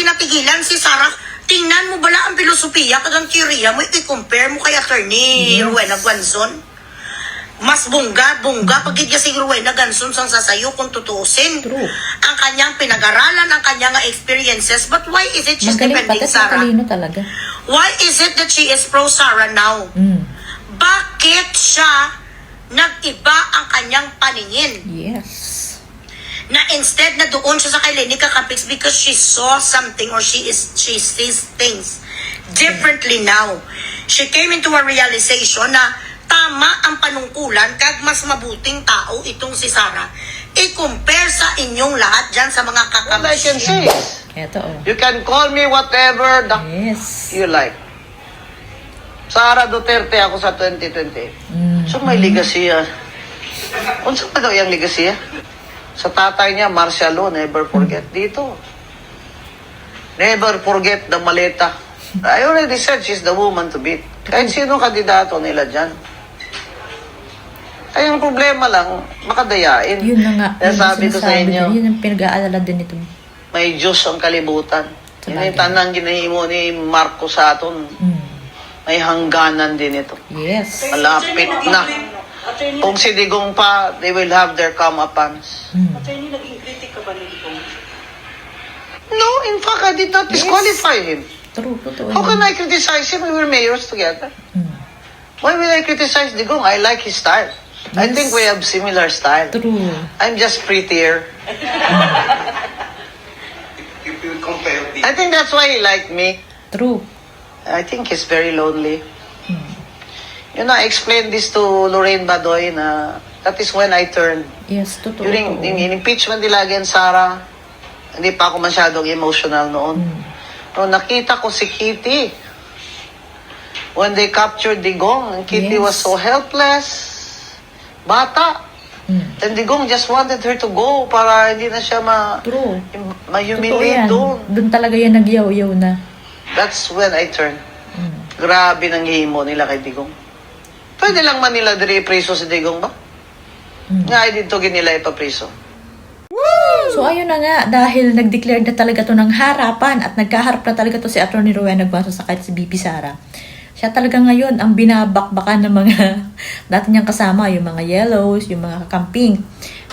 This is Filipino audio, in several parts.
kinapigilan si Sarah. Tingnan mo bala ang filosofiya kadang teorya mo, i-compare mo kay Attorney Rowena Guanzon. Mas bungga pagid niya si Rowena Guanzon sang sasayo kung tutuusin. True. Ang kanyang pinag-aralan, ang kanyang experiences. But why is it she's Magaling defending pati Sarah? talino talaga. Why is it that she is pro Sarah now? Bakit siya nag-iba ang kanyang paningin? Yes. Na instead na doon siya sa kay Lenny Kakapix because she saw something or she sees things differently now. She came into a realization na tama ang panungkulan kag mas mabuting tao itong si Sarah. I-compare sa inyong lahat dyan sa mga All I can kakamish. say is, Eto, oh. you can call me whatever the Yes. you like. Sara Duterte ako sa 2020. So may legacy yan. Unsa pa daw yung legacy? Sa tatay niya, martial law, never forget. Dito. Never forget the maleta. I already said she's the woman to beat. Kahit sino kandidato nila dyan. Ay, yung problema lang, makadayain. Yun na nga. Kaya sabi ko sa inyo, Yun ang pinag-aalala din ito. may Diyos ang kalibutan. Yun Sabagay. yung tanang ginahimo ni Marcos sa aton. May hangganan din ito. Yes. Malapit na. Kung si Digong pa, they will have their comeuppance. Attorney, naging critic ka ba ni Digong? No, in fact, I did not disqualify him. True, totoo. How can I criticize him? We were mayors together. Why will I criticize Digong? I like his style. I Yes. think we have similar style. True. I'm just prettier. If you compare the I think that's why he liked me. True. I think he's very lonely. You know, I explained this to Lorraine Badoy na that is when I turned. Yes, totoo. During totoo. yung impeachment nila against Sarah, hindi pa ako masyadong emotional noon. No, nakita ko si Kitty. When they captured Digong, and Kitty Yes. was so helpless. Bata. And Digong just wanted her to go para hindi na siya True. Totoo ma-humiliate yan. doon. Doon talaga yan nagyaw-yaw na. That's when I turned. Grabe nang himo nila kay Digong. Pwede lang man nila dire preso si Digong ba? Nga ay dito nila ipapreso. So ayun na nga, dahil nag-declare na talaga to ng harapan at nagkaharap na talaga to si Atty. Rowena Guanzon sa kahit si BP Sara. Siya talaga ngayon ang binabakbakan ng mga dati niyang kasama, yung mga yellows, yung mga kakamping.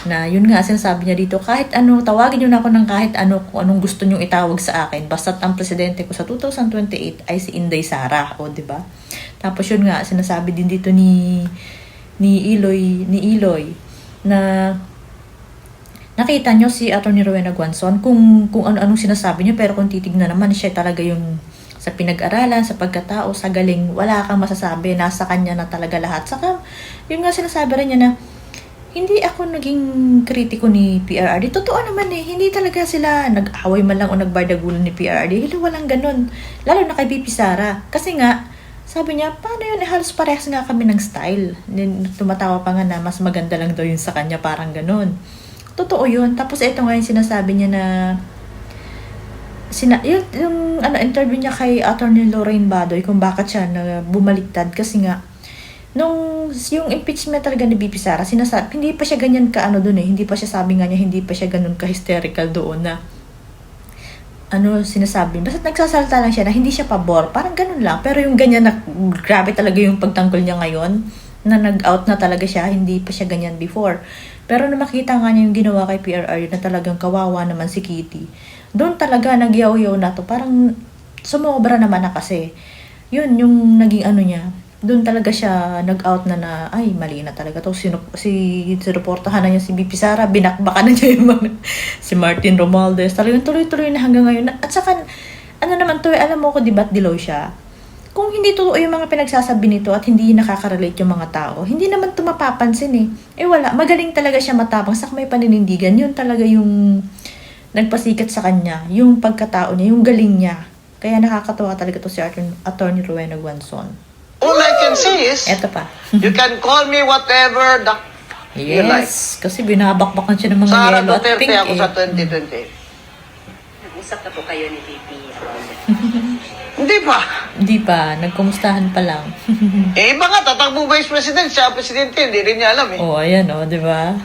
Na yun nga, sinasabi niya dito, kahit ano, tawagin niyo na ako ng kahit ano, kung anong gusto niyong itawag sa akin. Basta't ang presidente ko sa 2028 ay si Inday Sara. O, di ba? Tapos yun nga, sinasabi din dito ni Iloy na nakita nyo si Atty. Rowena Guanzon kung ano-anong sinasabi niyo, pero kung titignan naman siya talaga yung sa pinag-aralan, sa pagkatao, sa galing, wala kang masasabi, nasa kanya na talaga lahat. Saka, yun nga sinasabi rin niya na hindi ako naging kritiko ni PRRD. Totoo naman hindi talaga sila nag-away man lang o nagbardagulan ni PRRD. Hindi, walang ganun. Lalo na kay BP Sara. Kasi nga, sabi niya, paano yun? Halos parehas nga kami ng style. Tumatawa pa nga na mas maganda lang daw yun sa kanya, parang ganun. Totoo yun. Tapos ito nga yung sinasabi niya na yung interview niya kay Attorney Lorraine Badoy kung bakit siya na bumaliktad kasi nga nung yung impeachment talaga ni BP Sara sinasabi, hindi pa siya ganyan ka hindi pa siya sabi nga niya, hindi pa siya ganun ka hysterical doon na sinasabi, basta nagsasalita lang siya na hindi siya pabor, parang ganun lang, pero yung ganyan na grabe talaga yung pagtanggol niya ngayon na nag-out na talaga siya, hindi pa siya ganyan before. Pero na makita nga niya yung ginawa kay PRRD na talagang kawawa naman si Kitty, doon talaga nagyaw-yaw na to. Parang sumobra naman na kasi. Yun, yung naging niya. Doon talaga siya nag-out na ay, mali na talaga to. Sinuportahan na niya si BP Sara. Binakbakan na niya yung mga, si Martin Romualdez. Talagang tuloy-tuloy na hanggang ngayon. At saka, naman to, alam mo ko, di ba't dilaw siya? Kung hindi totoo yung mga pinagsasabi nito at hindi nakaka-relate yung mga tao, hindi naman ito mapapansin wala. Magaling talaga siya matapang. Sak may paninindigan. Yun talaga yung nagpasikat sa kanya, yung pagkatao niya, yung galing niya. Kaya nakakatawa talaga to si Atty. Rowena Guanzon. All I can say is, Eto pa. you can call me whatever the you like. Yes, kasi binabakbakan siya ng mga Sara yellow at Duterte pink ako sa 2020. Nag-usap na po kayo ni VP. Hindi pa. Hindi pa, nagkumustahan pa lang. Iba nga, tatakbo vice president, siya presidente, hindi rin niya alam Ayan di ba?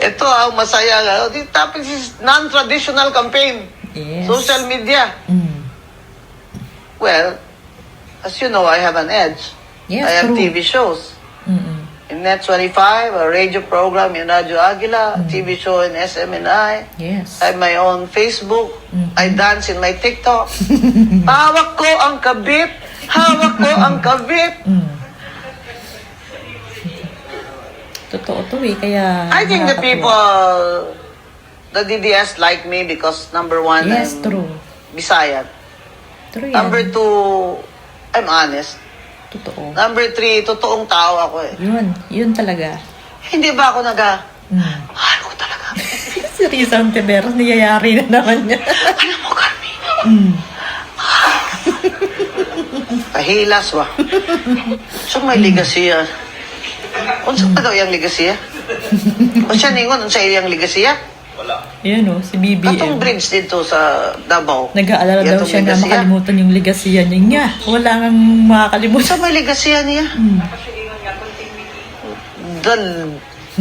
Ito ang masaya. The topic is non-traditional campaign. Yes. Social media. Well, as you know, I have an edge. Yes, I have true. TV shows. Mm-mm. In Net25, a radio program in Radyo Aguila, a TV show in SMNI. Yes. I have my own Facebook. I dance in my TikTok. Hawak ko ang kabit. Hawak ko ang kabit. Totoo to eh, kaya... I think the nakakatuwa. people, the DDS like me because number one, Yes, I'm true. Bisayan. True yan. Number two, I'm honest. Totoo. Number three, totoong tao ako eh. Yun talaga. Hindi ba ako mahal ko talaga. Si Risa Ontiveros, niyayari na naman niya. Alam mo, Carmi. Kahilas ba? So may legacy yan. Unsa pa daw yung legacy? O siya ningon, unsa iyang legacy? Yan o, si BBM. Katong bridge dito sa Davao. Nag-aalala daw Yatong siya na legacy, makalimutan yung legacy niya nga. Wala nang makakalimutan. Sa may legacy niya? The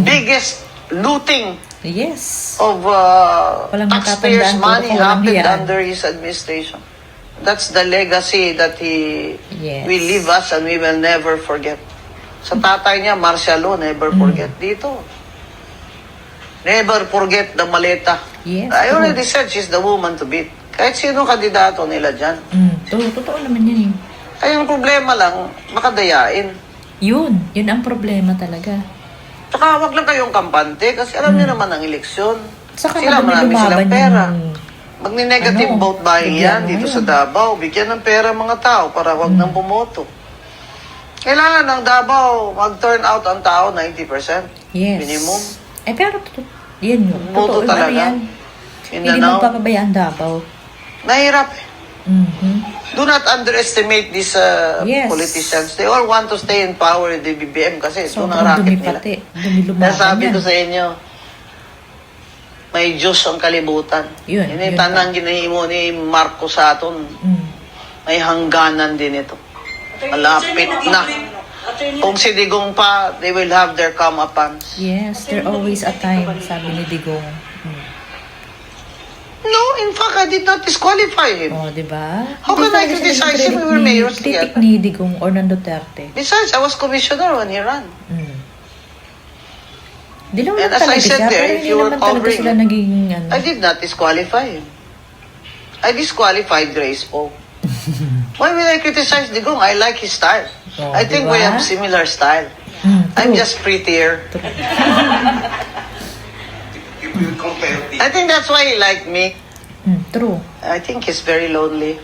biggest looting Yes. of Walang taxpayers' matatandaan, money puro walang happened hiyaan. under his administration. That's the legacy that he Yes. will leave us and we will never forget. Sa tatay niya, Marcialo, never forget. Dito. Never forget the maleta. Yes, I true. already said she's the woman to beat. Kahit sino kandidato nila dyan. Totoo naman yan eh. Ay, yung problema lang, makadayain. Yun ang problema talaga. Tsaka wag lang kayong kampante kasi alam niyo naman ang eleksyon. Saka Sila, naman marami lumaban silang pera. yung- Magni-negative Ano, vote buying bigyan yan mo dito yun. sa Davao. Bigyan ng pera mga tao para wag nang bumoto. Kailangan ng Davao mag-turn out ang tao 90%. Yes. Minimum. Pero yan yun. Boto Totoo, talaga. yan. Hindi Mindanao. magpapabayaan Davao. Mahirap eh. Mhm. Do not underestimate these Yes. politicians. They all want to stay in power in the BBM kasi doon ang Sobrang racket dumi nila. pati. Dumilumaban Nasabi yan. ko sa inyo, may Diyos ang kalibutan. Yun, Yun yung yun tanang ginahimo ni Marcos sa aton. May hangganan din ito. Malapit na. Kung si Digong pa, they will have their comeuppance. Yes, there always a time, sabi ni Digong. No, in fact, I did not disqualify him. Oh, di ba? How can I criticize him? We were mayors Kritik together. ni Digong or ng Duterte. Besides, I was commissioner when he ran. Di naman And as talaga I said siya, there, pero if hindi you were naman talaga covering sila it, naging ano. I did not disqualify him. I disqualified Grace Poe. Why will I criticize Digong? I like his style. Oh, I think diba? we have similar style. I'm just prettier. If you compare the I think that's why he liked me. True. I think he's very lonely.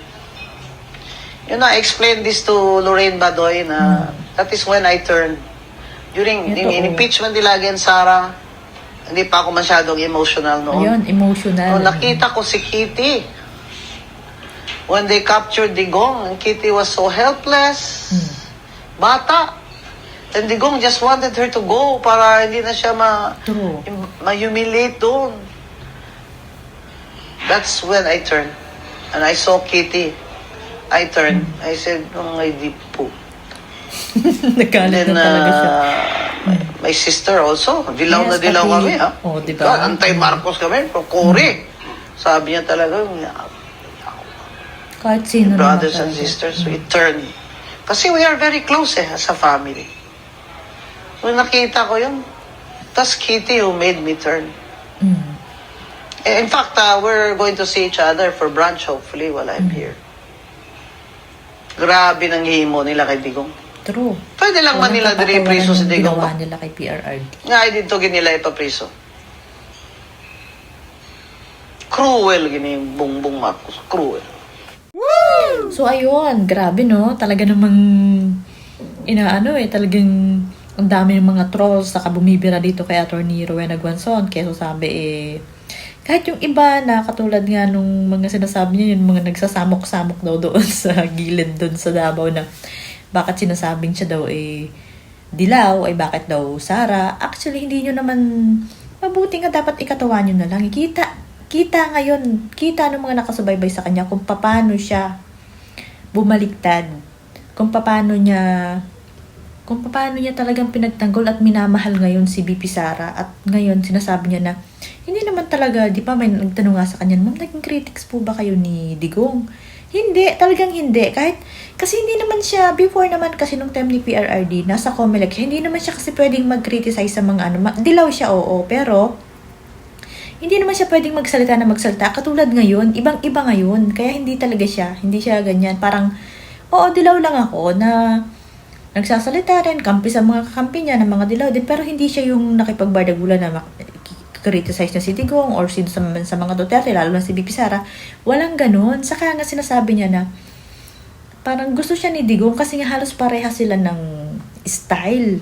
You know, I explained this to Lorraine Badoy na that is when I turned. During Ito, in impeachment nila against Sarah, hindi pa ako masyadong emotional noon. Ayun, emotional. Nung nakita ko si Kitty, when they captured Digong, and Kitty was so helpless, bata. And Digong just wanted her to go para hindi na siya True. ma-humiliate doon. That's when I turned. And I saw Kitty. I turned. I said, ay di po. Nagalit Then, na talaga siya. my sister also. Dilaw na Yes, dilaw pati- kami, ha? Oh, diba? God, Antay-Marcos kami. Kuri. Sabi niya talaga, Kahit sino brothers naman and talaga. sisters, we turn. Kasi we are very close as a family. Nung nakita ko yun, tas Kitty who made me turn. In fact, we're going to see each other for brunch hopefully while I'm here. Grabe ng himo nila kay Digong. True. Pwede lang man nila diri priso si Digong. Ginawa nila kay PRRD. Nga, dito nila ipapriso. Cruel gini yung Bongbong Marcos. Cruel. So ayun, grabe no, talaga namang talagang ang dami ng mga trolls saka bumibira dito kay Attorney Rowena Guanzon. Kaya sabi kahit yung iba na katulad nga nung mga sinasabi niya, yung mga nagsasamok-samok daw doon sa gilid doon sa Davao na bakit sinasabing siya daw dilaw, ay bakit daw Sara. Actually, hindi nyo naman mabuti nga dapat ikatawa nyo na lang. Kita ngayon, kita ng mga nakasubaybay sa kanya kung paano siya bumaliktad, kung paano niya kung paano niya talagang pinagtanggol at minamahal ngayon si BP Sara. At ngayon, sinasabi niya na, hindi naman talaga, di ba may nagtanong nga sa kanya, ma'am, naging critics po ba kayo ni Digong? Hindi, talagang hindi. Kasi hindi naman siya, before naman kasi nung time ni PRRD, nasa COMELEC siya, hindi naman siya kasi pwedeng mag-criticize sa mga dilaw siya, oo, pero, hindi naman siya pwedeng magsalita. Katulad ngayon, ibang-iba ngayon, kaya hindi siya ganyan. Parang, oo, dilaw lang ako na nagsasalita rin, kampi sa mga kakampi niya ng mga dilaw din, pero hindi siya yung nakipagbardagulan na criticize na si Digong or sino sa mga Duterte, lalo na si BP Sara. Walang ganun. Saka nga sinasabi niya na parang gusto siya ni Digong kasi nga halos pareha sila ng style.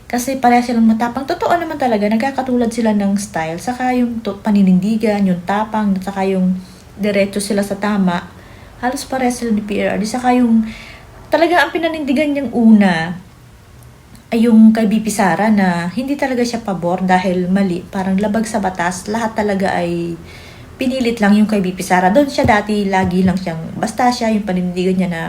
Kasi pareha silang matapang. Totoo naman talaga, nagkakatulad sila ng style. Saka yung paninindigan, yung tapang, saka yung diretso sila sa tama. Halos pareha sila ni PRRD. Saka yung talaga ang pinanindigan niyang una ay yung kay BP Sara na hindi talaga siya pabor dahil mali, parang labag sa batas, lahat talaga ay pinilit lang yung kay BP Sara. Doon siya dati, lagi lang siyang, basta siya yung panindigan niya na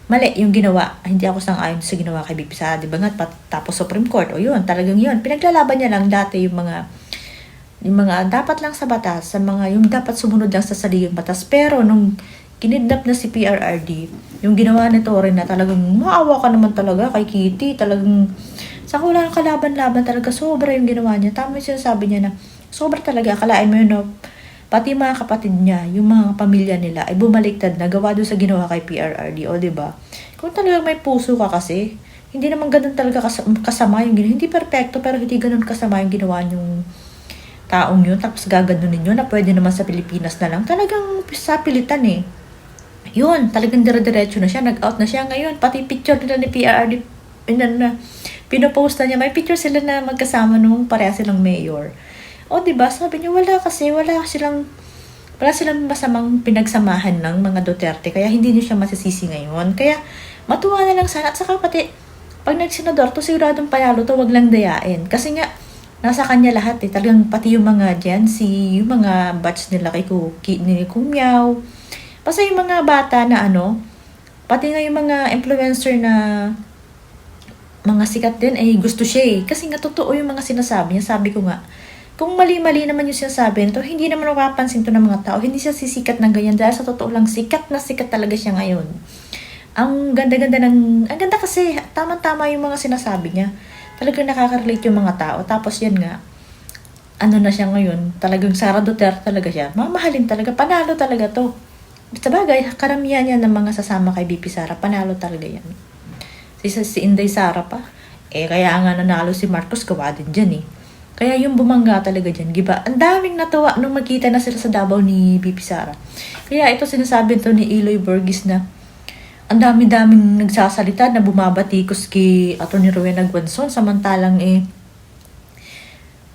mali yung ginawa. Hindi ako sang-ayon sa ginawa kay BP Sara, di ba nga, tapos Supreme Court, o yun, talagang yun. Pinaglalaban niya lang dati yung mga dapat lang sa batas, yung dapat sumunod lang sa saligang batas. Pero nung kinidnap na si PRRD, yung ginawa nito rin na talagang maawa ka naman talaga kay Kitty, talagang sa wala kalaban-laban talaga, sobra yung ginawa niya. Tama yung sinasabi niya na sobra talaga, akalain mo yun, no? Pati mga kapatid niya, yung mga pamilya nila ay bumaliktad na gawa doon sa ginawa kay PRRD, o diba? Kung talagang may puso ka kasi, hindi naman ganun talaga kasama yung ginawa. Hindi perfecto, pero hindi ganun kasama yung ginawa yung taong yun. Tapos gaganunin yun na pwede naman sa Pilipinas na lang. Talagang sa pilitan eh. Yun, talagang dire-diretso na siya, nag-out na siya ngayon. Pati picture nila ni PRRD, pinopost na niya, may picture sila na magkasama nung pareha silang mayor. O diba, sabi niya, wala silang masamang pinagsamahan ng mga Duterte, kaya hindi niyo siya masisisi ngayon. Kaya, matuwa na lang sana. At saka pati, pag nagsenador to, siguradong panalo to, wag lang dayain. Kasi nga, nasa kanya lahat eh. Talagang pati yung mga Gen Z, yung mga batch nila ni Kumyaw, basta yung mga bata na pati nga yung mga influencer na mga sikat din, ay gusto siya eh. Kasi nga totoo yung mga sinasabi niya. Sabi ko nga, kung mali-mali naman yung sinasabi nito, hindi naman mapapansin to ng mga tao. Hindi siya sisikat ng ganyan dahil sa totoo lang, sikat na sikat talaga siya ngayon. Ang ganda kasi, tama-tama yung mga sinasabi niya. Talagang nakaka-relate yung mga tao. Tapos yan nga, na siya ngayon, talagang Sara Duterte talaga siya. Mamahalin talaga, panalo talaga to. Sa bagay, karamihan yan ng mga sasama kay BP Sara, panalo talaga yan. Si Inday Sara pa. Kaya nga nanalo si Marcos, gawa din dyan eh. Kaya yung bumangga talaga dyan, giba. Ang daming natuwa nung magkita na sila sa Davao ni BP Sara. Kaya ito sinasabi to ni Eloy Burgis na ang dami-daming nagsasalita na bumabatikos kay Atty. Rowena Guanzon, samantalang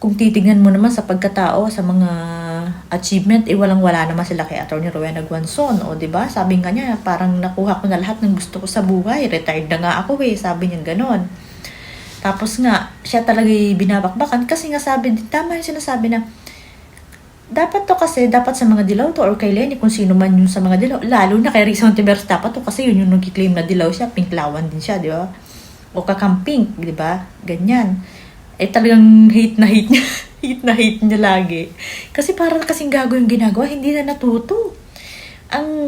kung titignan mo naman sa pagkatao, sa mga achievement, walang-wala naman sila kay Atty. Rowena Guanzon. O, diba? Sabi nga niya, parang nakuha ko na lahat ng gusto ko sa buhay. Retired na nga ako sabi niya ganon. Tapos nga, siya talaga binabakbakan kasi nga tama yung sinasabi na dapat sa mga dilaw to or kay Lenny, kung sino man yung sa mga dilaw. Lalo na kay Risa Hontiveros, dapat to kasi yun yung nag-claim na dilaw siya, pinklawan din siya, di ba? O kakamping, di ba? Ganyan. Talagang hate na hate niya. Hate na hate niya lagi. Kasi parang kasing gago yung ginagawa, hindi na natuto.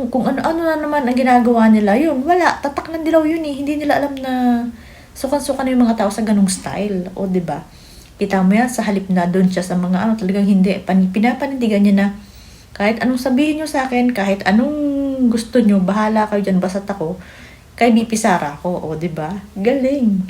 Kung ano-ano na naman ang ginagawa nila, yun, wala. Tatak ng dilaw yun eh. Hindi nila alam na sukan-sukan na yung mga tao sa ganung style. O, diba? Kita mo yan, sa halip na doon siya sa mga talagang hindi. Pinapanindigan niya na kahit anong sabihin nyo sa akin, kahit anong gusto nyo, bahala kayo dyan, basta't ako, kay BP Sara ako. O, diba? Galing.